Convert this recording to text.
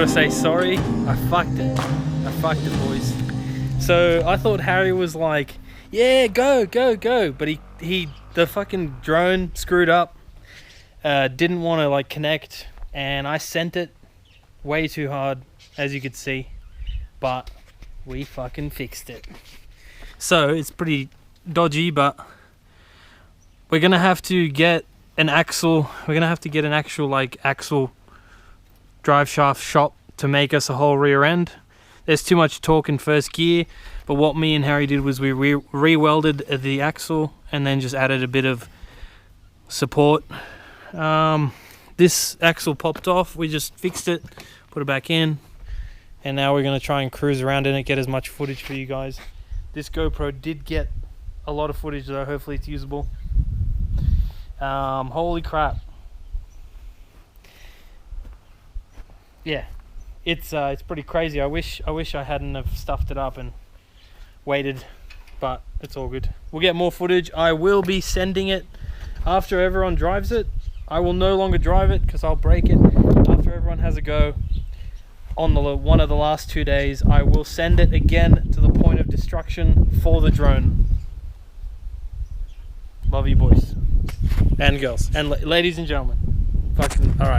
gotta say sorry. I fucked it, boys. So I thought Harry was like, yeah, go, but the fucking drone screwed up, didn't want to like connect, and I sent it way too hard, as you could see, but we fucking fixed it. So it's pretty dodgy, but we're gonna have to get an axle. We're gonna have to get an actual like axle drive shaft shop to make us a whole rear end. There's too much torque in first gear, but what me and Harry did was we re-welded the axle and then just added a bit of support. This axle popped off, we just fixed it, put it back in, and now we're going to try and cruise around in it, get as much footage for you guys. This GoPro did get a lot of footage though, hopefully it's usable. Holy crap. Yeah, it's pretty crazy. I wish I hadn't have stuffed it up and waited, but it's all good. We'll get more footage. I will be sending it after everyone drives it. I will no longer drive it because I'll break it after everyone has a go. On one of the last 2 days, I will send it again to the point of destruction for the drone. Love you boys and girls and ladies and gentlemen. Fucking all right.